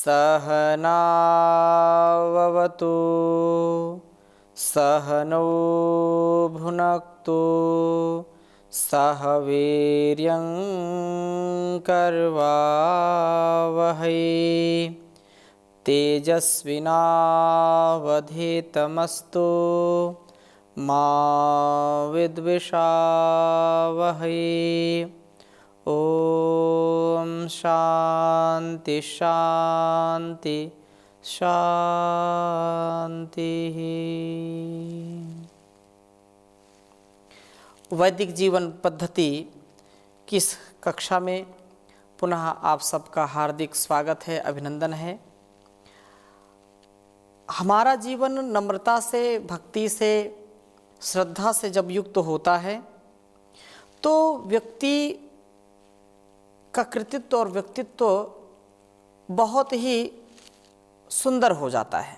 सहनाववतु सहनौ भुनक्तु सह वीर्यं करवावहै तेजस्विनावधीतमस्तु मा विद्विषावहै। ओम शांति शांति शांति। वैदिक जीवन पद्धति की इस कक्षा में पुनः आप सबका हार्दिक स्वागत है, अभिनंदन है। हमारा जीवन नम्रता से, भक्ति से, श्रद्धा से जब युक्त होता है तो व्यक्ति का कृतित्व और व्यक्तित्व बहुत ही सुंदर हो जाता है।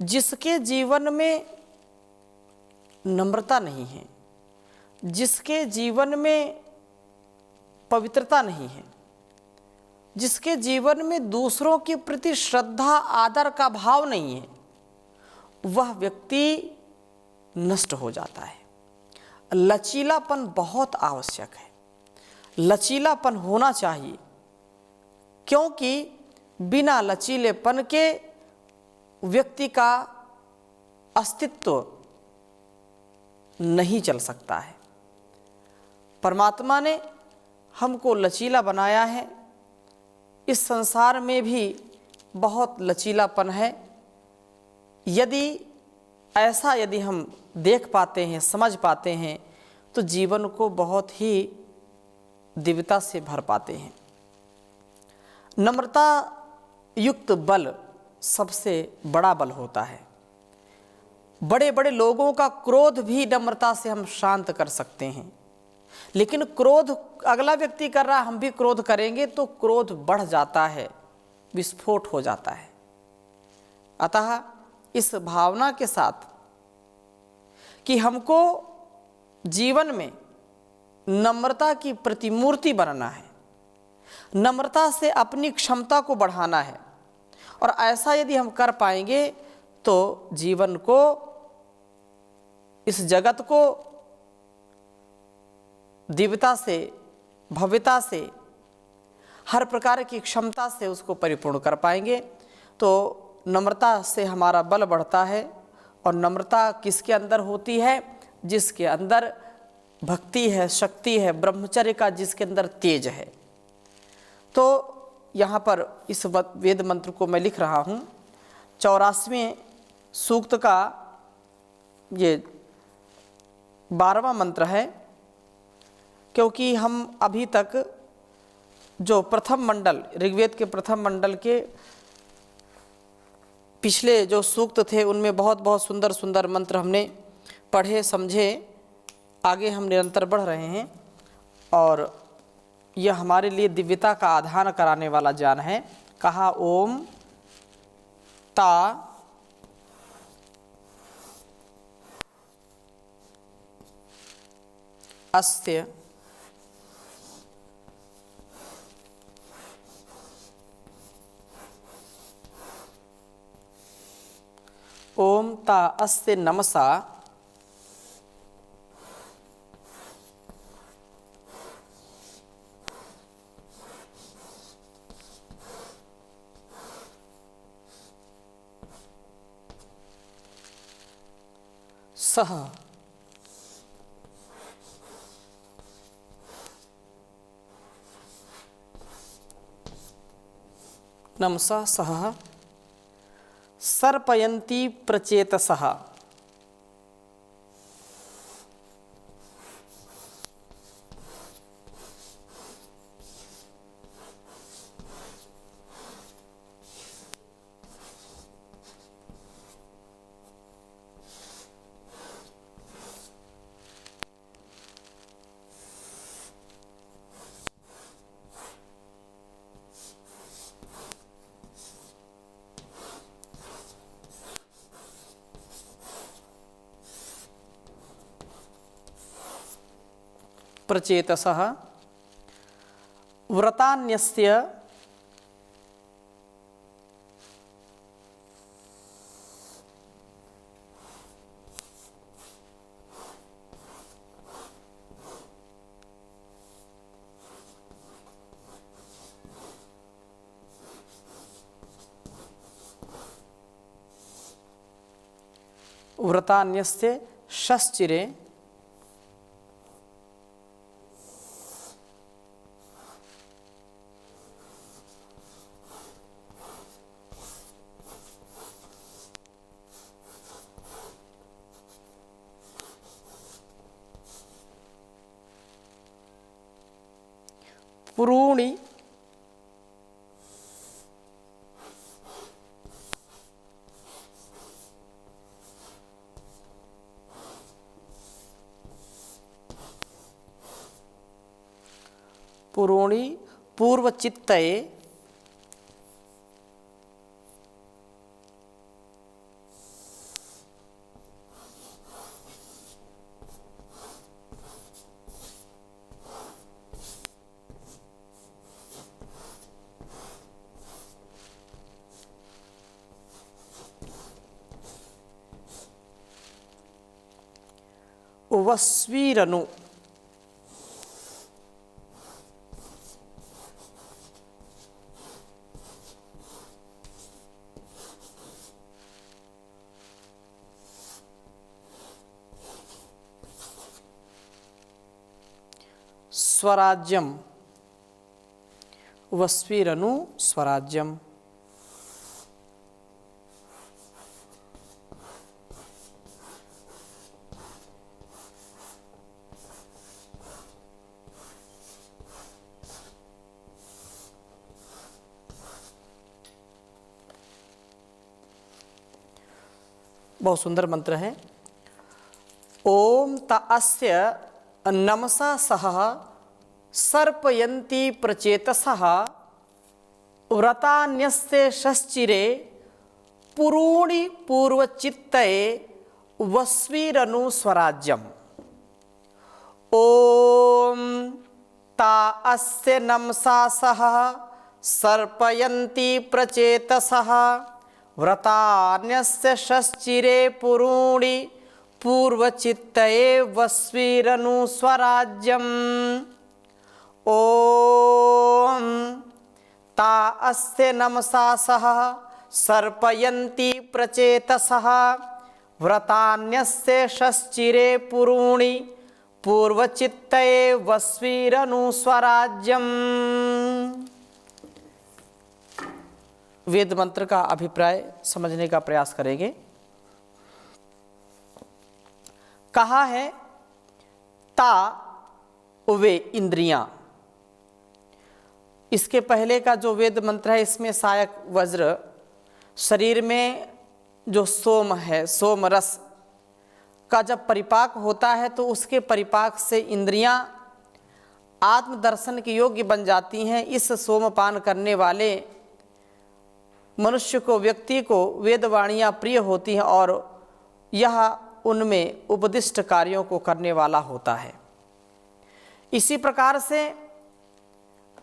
जिसके जीवन में नम्रता नहीं है, जिसके जीवन में पवित्रता नहीं है, जिसके जीवन में दूसरों के प्रति श्रद्धा आदर का भाव नहीं है, वह व्यक्ति नष्ट हो जाता है। लचीलापन बहुत आवश्यक है, लचीलापन होना चाहिए, क्योंकि बिना लचीलेपन के व्यक्ति का अस्तित्व नहीं चल सकता है। परमात्मा ने हमको लचीला बनाया है। इस संसार में भी बहुत लचीलापन है। यदि हम देख पाते हैं, समझ पाते हैं, तो जीवन को बहुत ही दिव्यता से भर पाते हैं। नम्रता युक्त बल सबसे बड़ा बल होता है। बड़े बड़े लोगों का क्रोध भी नम्रता से हम शांत कर सकते हैं, लेकिन क्रोध अगला व्यक्ति कर रहा, हम भी क्रोध करेंगे तो क्रोध बढ़ जाता है, विस्फोट हो जाता है। अतः इस भावना के साथ कि हमको जीवन में नम्रता की प्रतिमूर्ति बनना है, नम्रता से अपनी क्षमता को बढ़ाना है, और ऐसा यदि हम कर पाएंगे तो जीवन को, इस जगत को दिव्यता से, भव्यता से, हर प्रकार की क्षमता से उसको परिपूर्ण कर पाएंगे। तो नम्रता से हमारा बल बढ़ता है। और नम्रता किसके अंदर होती है? जिसके अंदर भक्ति है, शक्ति है, ब्रह्मचर्य का जिसके अंदर तेज है। तो यहाँ पर इस वेद मंत्र को मैं लिख रहा हूँ। 84वें सूक्त का ये 12वां मंत्र है, क्योंकि हम अभी तक जो प्रथम मंडल, ऋग्वेद के प्रथम मंडल के पिछले जो सूक्त थे उनमें बहुत बहुत सुंदर सुंदर मंत्र हमने पढ़े, समझे, आगे हम निरंतर बढ़ रहे हैं। और यह हमारे लिए दिव्यता का आधान कराने वाला ज्ञान है। कहा ओम ता अस्त्य ओम ता अस्ते नमसा सह नमसा सह सर्पयन्ति प्रचेतसः प्रचेतसः व्रतान्यस्य व्रतान्यस्य शश्चिरे पुरूणि पुरूणि पूर्वचित्तये वस्वीरनु स्वराज्यम वस्वीरनु स्वराज्यम। बहुत सुंदर मंत्र है। ओम तास्य नमसा सह सर्पयन्ति प्रचेतसः व्रतान्यस्य शश्चिरे पुरूणि पूर्वचित्तये वस्वीरनु स्वराज्यम। ओम तास्य नमसा सह सर्पयन्ति प्रचेतसः व्रतान्यस्य शश्चिरे पुरूणि पूर्वचित्तये वस्वीरनु स्वराज्यम। ओम तास्य नमसा सह सर्पयन्ति प्रचेतसः व्रतान्यस्य शश्चिरे पुरूणि पूर्वचित्तये वस्वीरनु स्वराज्यम। वेद मंत्र का अभिप्राय समझने का प्रयास करेंगे। कहा है ता वे इंद्रियां। इसके पहले का जो वेद मंत्र है इसमें सायक वज्र शरीर में जो सोम है, सोम रस का जब परिपाक होता है तो उसके परिपाक से इंद्रियां आत्मदर्शन के योग्य बन जाती हैं। इस सोमपान करने वाले मनुष्य को, व्यक्ति को वेदवाणियाँ प्रिय होती हैं और यह उनमें उपदिष्ट कार्यों को करने वाला होता है। इसी प्रकार से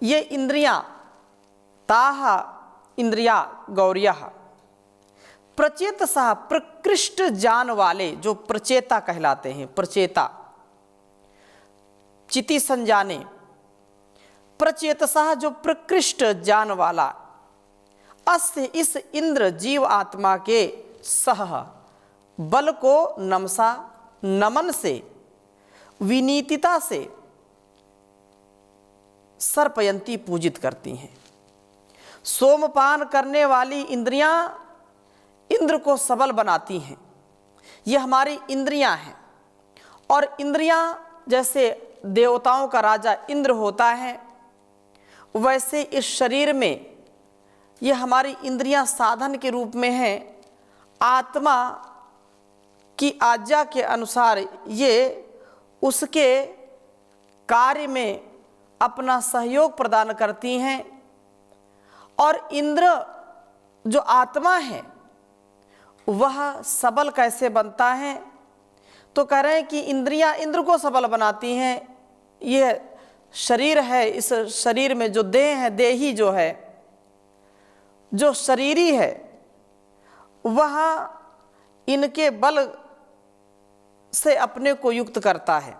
ये इंद्रियां ताह इंद्रिया गौर्यः प्रचेतसः प्रकृष्ट जान वाले जो प्रचेता कहलाते हैं। प्रचेता चिति संजाने, प्रचेतसः जो प्रकृष्ट जान वाला, अस्य इस इंद्र जीव आत्मा के सह बल को नमसा नमन से विनीतिता से सर्पयंती पूजित करती हैं। सोमपान करने वाली इंद्रियां इंद्र को सबल बनाती हैं। ये हमारी इंद्रियां हैं और इंद्रियां जैसे देवताओं का राजा इंद्र होता है वैसे इस शरीर में ये हमारी इंद्रियां साधन के रूप में हैं। आत्मा की आज्ञा के अनुसार ये उसके कार्य में अपना सहयोग प्रदान करती हैं। और इंद्र जो आत्मा है वह सबल कैसे बनता है, तो कह रहे हैं कि इंद्रियां इंद्र को सबल बनाती हैं। यह शरीर है, इस शरीर में जो देह है, देही जो है, जो शरीरी है, वह इनके बल से अपने को युक्त करता है,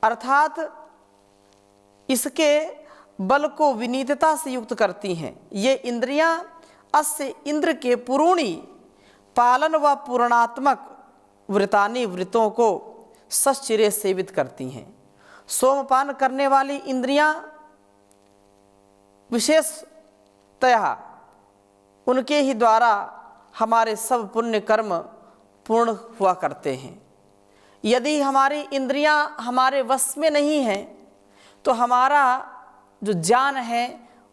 अर्थात इसके बल को विनीतता से युक्त करती हैं। ये इंद्रियां अस्य इंद्र के पुरूणि पालन व पूर्णात्मक व्रतानी व्रतों को सचिरे सेवित करती हैं। सोमपान करने वाली इंद्रियां विशेषतया उनके ही द्वारा हमारे सब पुण्य कर्म पूर्ण हुआ करते हैं। यदि हमारी इंद्रियां हमारे वश में नहीं हैं तो हमारा जो ज्ञान है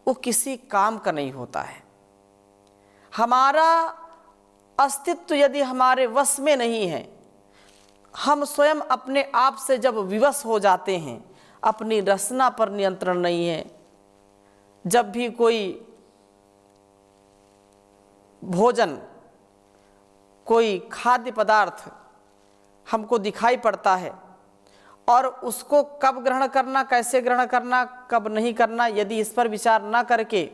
वो किसी काम का नहीं होता है। हमारा अस्तित्व यदि हमारे वश में नहीं है, हम स्वयं अपने आप से जब विवश हो जाते हैं, अपनी रसना पर नियंत्रण नहीं है, जब भी कोई भोजन, कोई खाद्य पदार्थ हमको दिखाई पड़ता है और उसको कब ग्रहण करना, कैसे ग्रहण करना, कब नहीं करना, यदि इस पर विचार ना करके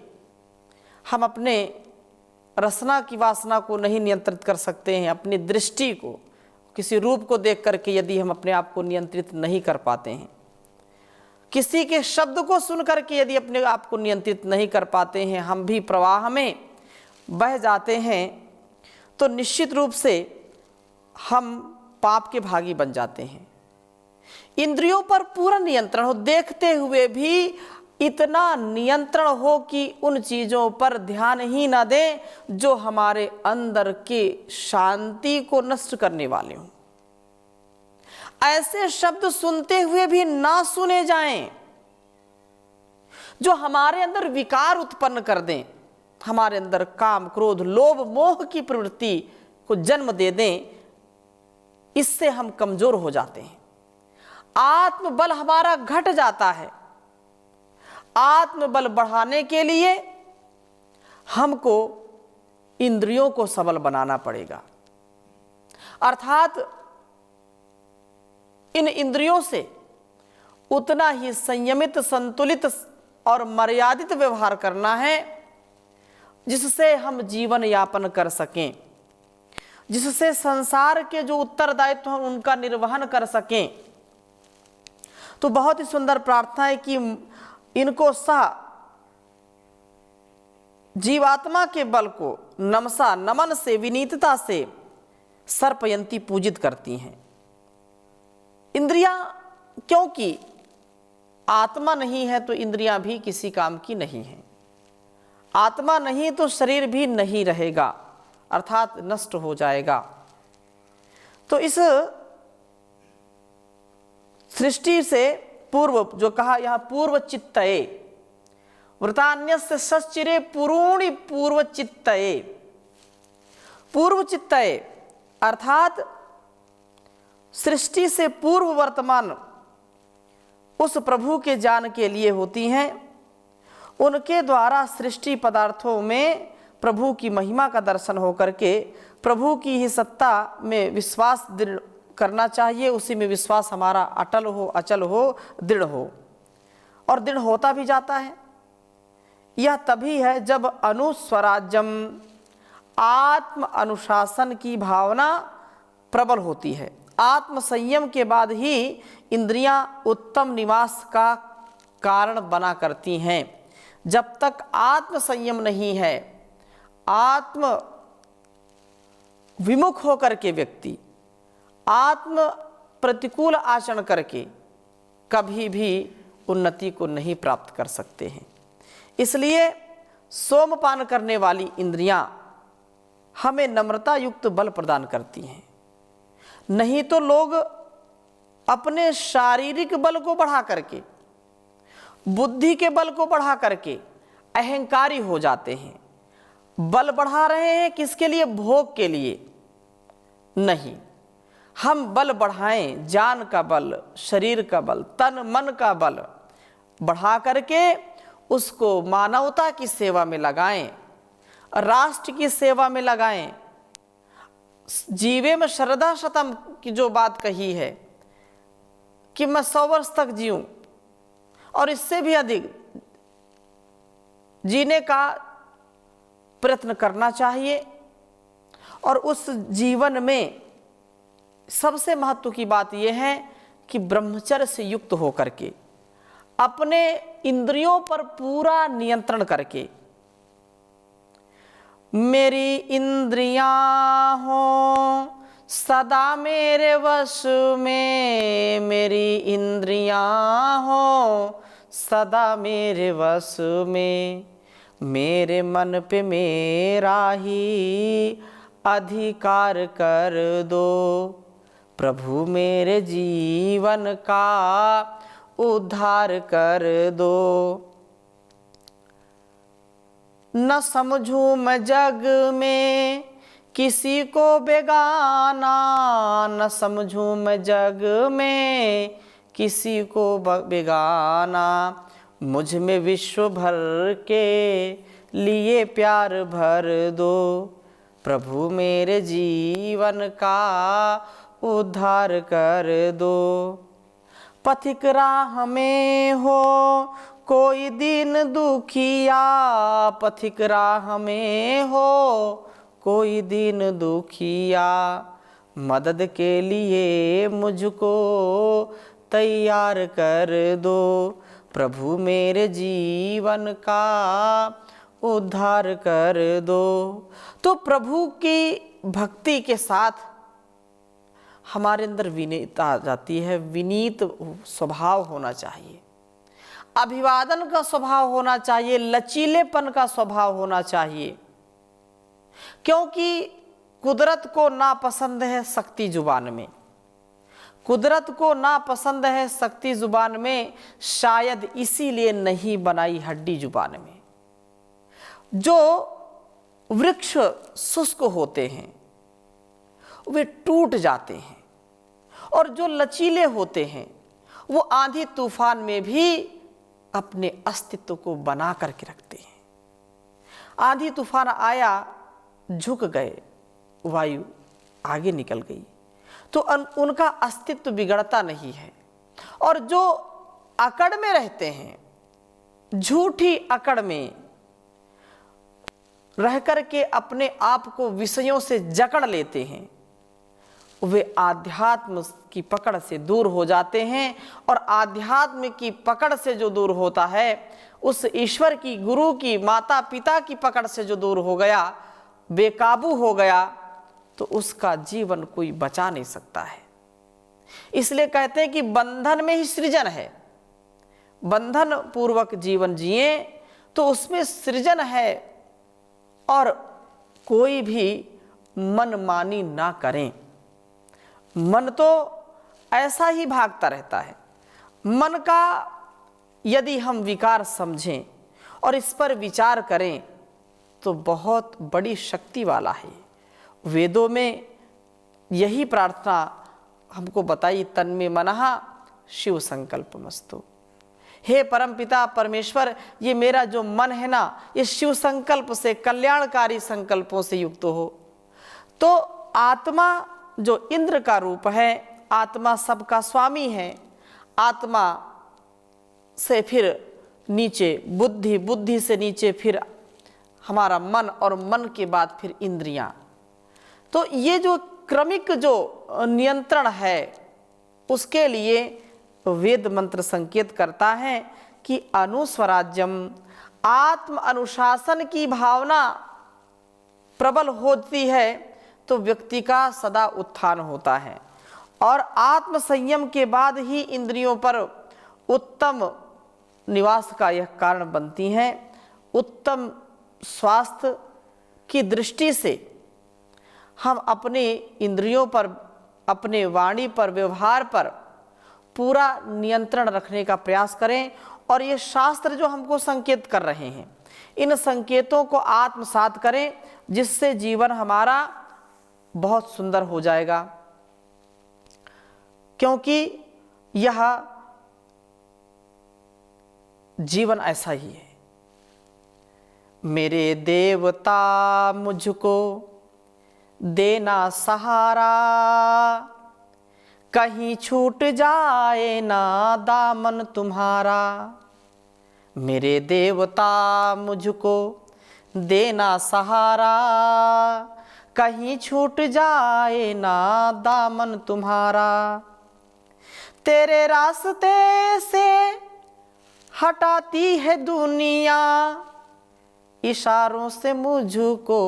हम अपने रसना की वासना को नहीं नियंत्रित कर सकते हैं, अपनी दृष्टि को, किसी रूप को देख करके यदि हम अपने आप को नियंत्रित नहीं कर पाते हैं, किसी के शब्द को सुन करके यदि अपने आप को नियंत्रित नहीं कर पाते हैं, हम भी प्रवाह में बह जाते हैं, तो निश्चित रूप से हम पाप के भागी बन जाते हैं। इंद्रियों पर पूरा नियंत्रण हो, देखते हुए भी इतना नियंत्रण हो कि उन चीज़ों पर ध्यान ही ना दें जो हमारे अंदर के शांति को नष्ट करने वाले हों। ऐसे शब्द सुनते हुए भी ना सुने जाएं जो हमारे अंदर विकार उत्पन्न कर दें, हमारे अंदर काम, क्रोध, लोभ, मोह की प्रवृत्ति को जन्म दे दें। इससे हम कमजोर हो जाते हैं, आत्मबल हमारा घट जाता है। आत्मबल बढ़ाने के लिए हमको इंद्रियों को सबल बनाना पड़ेगा, अर्थात इन इंद्रियों से उतना ही संयमित, संतुलित और मर्यादित व्यवहार करना है जिससे हम जीवन यापन कर सकें, जिससे संसार के जो उत्तरदायित्व हैं उनका निर्वहन कर सकें। तो बहुत ही सुंदर प्रार्थना है कि इनको सह जीवात्मा के बल को नमसा नमन से, विनीतता से सर्पयंती पूजित करती हैं। इंद्रियां, क्योंकि आत्मा नहीं है तो इंद्रियां भी किसी काम की नहीं है। आत्मा नहीं तो शरीर भी नहीं रहेगा, अर्थात नष्ट हो जाएगा। तो इस सृष्टि से पूर्व जो कहा यहाँ, पूर्व चित्तये व्रतान्यस्य सच्चिरे पुरूणि पूर्व चित्तये। पूर्व चित्तये अर्थात सृष्टि से पूर्व वर्तमान उस प्रभु के ज्ञान के लिए होती हैं। उनके द्वारा सृष्टि पदार्थों में प्रभु की महिमा का दर्शन होकर के प्रभु की ही सत्ता में विश्वास दृढ़ करना चाहिए। उसी में विश्वास हमारा अटल हो, अचल हो, दृढ़ हो, और दृढ़ होता भी जाता है। यह तभी है जब अनुस्वराज्यम, आत्म अनुशासन की भावना प्रबल होती है। आत्म संयम के बाद ही इंद्रियां उत्तम निवास का कारण बना करती हैं। जब तक आत्म संयम नहीं है, आत्म विमुख होकर के व्यक्ति आत्म प्रतिकूल आचरण करके कभी भी उन्नति को नहीं प्राप्त कर सकते हैं। इसलिए सोमपान करने वाली इंद्रियां हमें नम्रता युक्त बल प्रदान करती हैं। नहीं तो लोग अपने शारीरिक बल को बढ़ा करके, बुद्धि के बल को बढ़ा करके अहंकारी हो जाते हैं। बल बढ़ा रहे हैं किसके लिए? भोग के लिए नहीं। हम बल बढ़ाएं, जान का बल, शरीर का बल, तन मन का बल बढ़ा करके उसको मानवता की सेवा में लगाएं, राष्ट्र की सेवा में लगाएं। जीवे में श्रद्धा शतम की जो बात कही है कि मैं 100 वर्ष तक जीऊं और इससे भी अधिक जीने का प्रयत्न करना चाहिए। और उस जीवन में सबसे महत्व की बात यह है कि ब्रह्मचर्य से युक्त होकर के अपने इंद्रियों पर पूरा नियंत्रण करके मेरी इंद्रियां हो सदा मेरे वश में, मेरी इंद्रियां हो सदा मेरे वश में, मेरे मन पे मेरा ही अधिकार कर दो, प्रभु मेरे जीवन का उद्धार कर दो। न समझूं मैं जग में किसी को बेगाना, न समझूं मैं जग में किसी को बेगाना, मुझ में विश्व भर के लिए प्यार भर दो, प्रभु मेरे जीवन का उद्धार कर दो। पथिक राह में हो कोई दीन दुखिया, पथिक राह में हो कोई दीन दुखिया, मदद के लिए मुझको तैयार कर दो, प्रभु मेरे जीवन का उद्धार कर दो। तो प्रभु की भक्ति के साथ हमारे अंदर विनीतता आ जाती है। विनीत स्वभाव होना चाहिए, अभिवादन का स्वभाव होना चाहिए, लचीलेपन का स्वभाव होना चाहिए, क्योंकि कुदरत को नापसंद है सख्ती जुबान में, कुदरत को नापसंद है सख्ती जुबान में, शायद इसीलिए नहीं बनाई हड्डी जुबान में। जो वृक्ष शुष्क होते हैं वे टूट जाते हैं, और जो लचीले होते हैं वो आंधी तूफान में भी अपने अस्तित्व को बना करके रखते हैं। आंधी तूफान आया, झुक गए, वायु आगे निकल गई, तो उनका अस्तित्व बिगड़ता नहीं है। और जो अकड़ में रहते हैं, झूठी अकड़ में रह करके अपने आप को विषयों से जकड़ लेते हैं, वे आध्यात्म की पकड़ से दूर हो जाते हैं। और आध्यात्म की पकड़ से जो दूर होता है, उस ईश्वर की, गुरु की, माता पिता की पकड़ से जो दूर हो गया, बेकाबू हो गया, तो उसका जीवन कोई बचा नहीं सकता है। इसलिए कहते हैं कि बंधन में ही सृजन है। बंधन पूर्वक जीवन जिए तो उसमें सृजन है, और कोई भी मनमानी ना करें। मन तो ऐसा ही भागता रहता है। मन का यदि हम विकार समझें और इस पर विचार करें तो बहुत बड़ी शक्ति वाला है। वेदों में यही प्रार्थना हमको बताई, तन्मे मनः शिव संकल्पमस्तु। हे परमपिता परमेश्वर, ये मेरा जो मन है ना, ये शिव संकल्प से, कल्याणकारी संकल्पों से युक्त हो। तो आत्मा जो इंद्र का रूप है, आत्मा सबका स्वामी है। आत्मा से फिर नीचे बुद्धि, बुद्धि से नीचे फिर हमारा मन, और मन के बाद फिर इंद्रियां। तो ये जो क्रमिक जो नियंत्रण है, उसके लिए वेद मंत्र संकेत करता है कि अनुस्वराज्यम, आत्म अनुशासन की भावना प्रबल होती है तो व्यक्ति का सदा उत्थान होता है। और आत्म संयम के बाद ही इंद्रियों पर उत्तम निवास का यह कारण बनती हैं। उत्तम स्वास्थ्य की दृष्टि से हम अपने इंद्रियों पर, अपने वाणी पर, व्यवहार पर पूरा नियंत्रण रखने का प्रयास करें। और ये शास्त्र जो हमको संकेत कर रहे हैं, इन संकेतों को आत्मसात करें, जिससे जीवन हमारा बहुत सुंदर हो जाएगा। क्योंकि यह जीवन ऐसा ही है। मेरे देवता मुझको देना सहारा, कहीं छूट जाए ना दामन तुम्हारा। मेरे देवता मुझको देना सहारा, कहीं छूट जाए ना दामन तुम्हारा। तेरे रास्ते से हटाती है दुनिया, इशारों से मुझको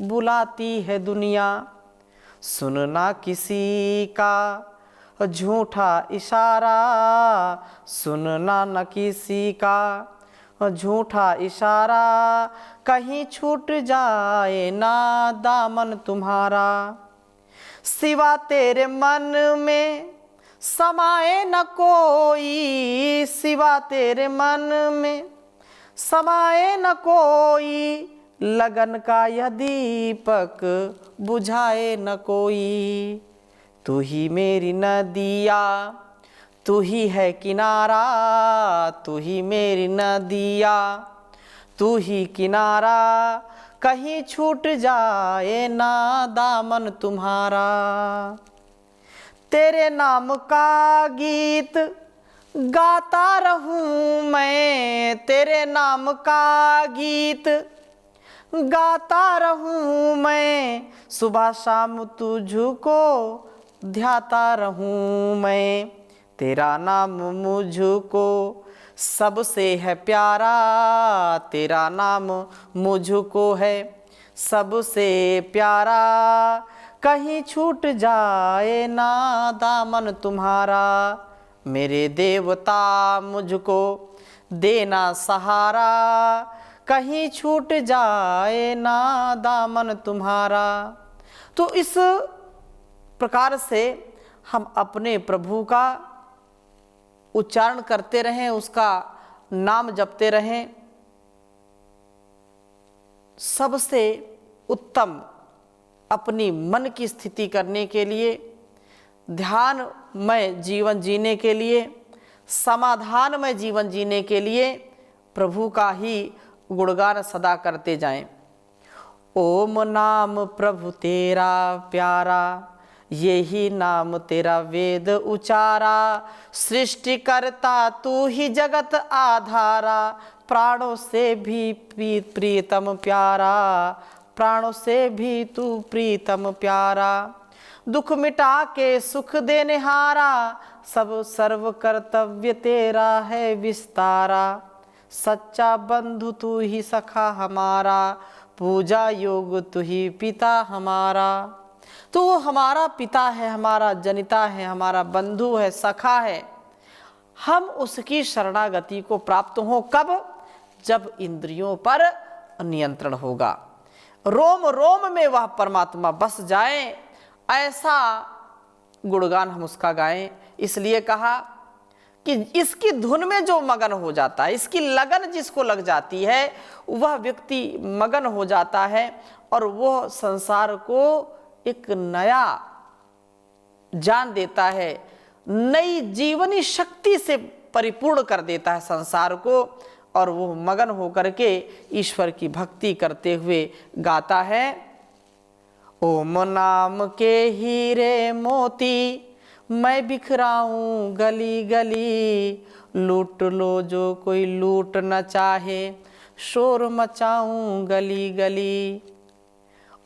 बुलाती है दुनिया। सुनना किसी का झूठा इशारा, सुनना न किसी का झूठा इशारा, कहीं छूट जाए ना दामन तुम्हारा। सिवा तेरे मन में समाए न कोई, सिवा तेरे मन में समाए न कोई, लगन का यह दीपक बुझाए न कोई। तू ही मेरी नदिया, तू ही है किनारा, तू ही मेरी नदिया, तू ही किनारा, कहीं छूट जाए ना दामन तुम्हारा। तेरे नाम का गीत गाता रहूं मैं, तेरे नाम का गीत गाता रहूं मैं, सुबह शाम तुझको ध्याता रहूं मैं। तेरा नाम मुझको सबसे है प्यारा, तेरा नाम मुझको है सबसे प्यारा, कहीं छूट जाए ना दामन तुम्हारा। मेरे देवता मुझको देना सहारा, कहीं छूट जाए ना दामन तुम्हारा। तो इस प्रकार से हम अपने प्रभु का उच्चारण करते रहें, उसका नाम जपते रहें। सबसे उत्तम अपनी मन की स्थिति करने के लिए, ध्यानमय जीवन जीने के लिए, समाधानमय जीवन जीने के लिए प्रभु का ही गुणगान सदा करते जाएं। ओम नाम प्रभु तेरा प्यारा, यही नाम तेरा वेद उचारा। सृष्टि करता तू ही जगत आधारा, प्राणों से भी प्रीतम प्यारा, प्राणों से भी तू प्रीतम प्यारा। दुख मिटा के सुख देने हारा, सब सर्व कर्तव्य तेरा है विस्तारा। सच्चा बंधु तू ही सखा हमारा, पूजा योग तू ही पिता हमारा। तो वो हमारा पिता है, हमारा जनिता है, हमारा बंधु है, सखा है। हम उसकी शरणागति को प्राप्त हो कब? जब इंद्रियों पर नियंत्रण होगा, रोम रोम में वह परमात्मा बस जाए, ऐसा गुणगान हम उसका गाएं। इसलिए कहा कि इसकी धुन में जो मगन हो जाता है, इसकी लगन जिसको लग जाती है, वह व्यक्ति मगन हो जाता है और वह संसार को एक नया जान देता है, नई जीवनी शक्ति से परिपूर्ण कर देता है संसार को, और वो मगन होकर के ईश्वर की भक्ति करते हुए गाता है। ओम नाम के हीरे मोती मैं बिखराऊं गली गली, लूट लो जो कोई लूट न चाहे, शोर मचाऊं गली गली।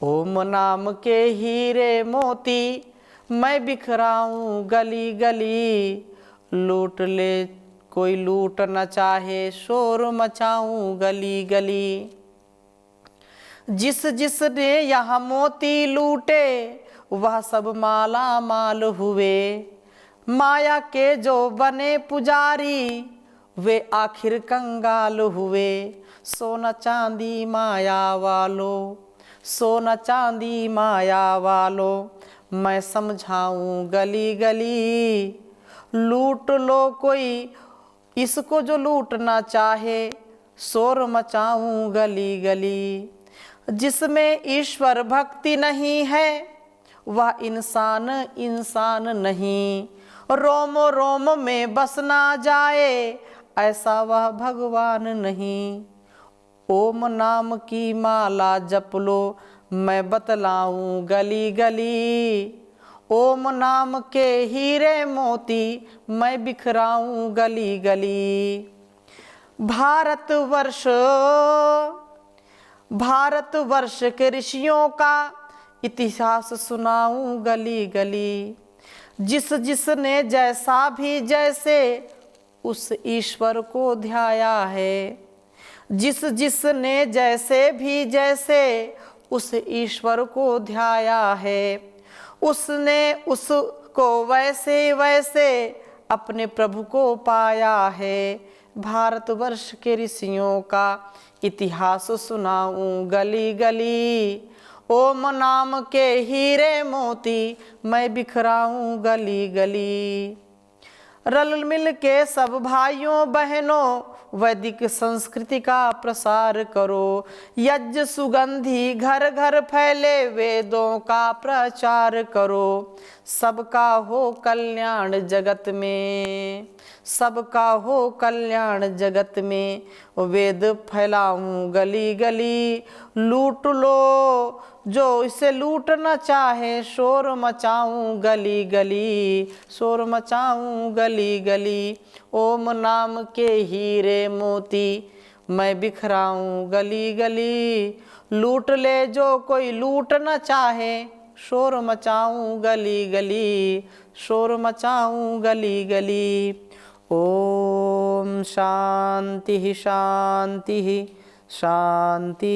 ओम नाम के हीरे मोती मैं बिखराऊं गली गली, लूट ले कोई लूट न चाहे, शोर मचाऊं गली गली। जिस जिसने यहाँ मोती लूटे वह सब माला माल हुए, माया के जो बने पुजारी वे आखिर कंगाल हुए। सोना चांदी माया वालों, सोना चांदी माया वालों, मैं समझाऊं गली गली। लूट लो कोई इसको जो लूटना चाहे, शोर मचाऊं गली गली। जिसमें ईश्वर भक्ति नहीं है वह इंसान इंसान नहीं, रोम रोम में बस ना जाए ऐसा वह भगवान नहीं। ओम नाम की माला जप लो मैं बतलाऊं गली गली, ओम नाम के हीरे मोती मैं बिखराऊं गली गली। भारतवर्ष के ऋषियों का इतिहास सुनाऊं गली गली। जिस जिसने जैसा भी जैसे उस ईश्वर को ध्याया है, जिस जिसने जैसे भी जैसे उस ईश्वर को ध्याया है, उसने उसको वैसे वैसे अपने प्रभु को पाया है। भारतवर्ष के ऋषियों का इतिहास सुनाऊं गली गली, ओम नाम के हीरे मोती मैं बिखराऊं गली गली। रल मिल के सब भाइयों बहनों वैदिक संस्कृति का प्रसार करो, यज्ञ सुगंधि घर घर फैले वेदों का प्रचार करो। सबका हो कल्याण जगत में, सबका हो कल्याण जगत में, वेद फैलाऊं गली गली। लूट लो जो इसे लूटना चाहे, शोर मचाऊं गली गली, शोर मचाऊं गली गली। ओम नाम के हीरे मोती मैं बिखराऊं गली गली। लूट ले जो कोई लूट न चाहे, शोर मचाऊं गली गली, शोर मचाऊं गली गली। ओम शांति शांति शांति।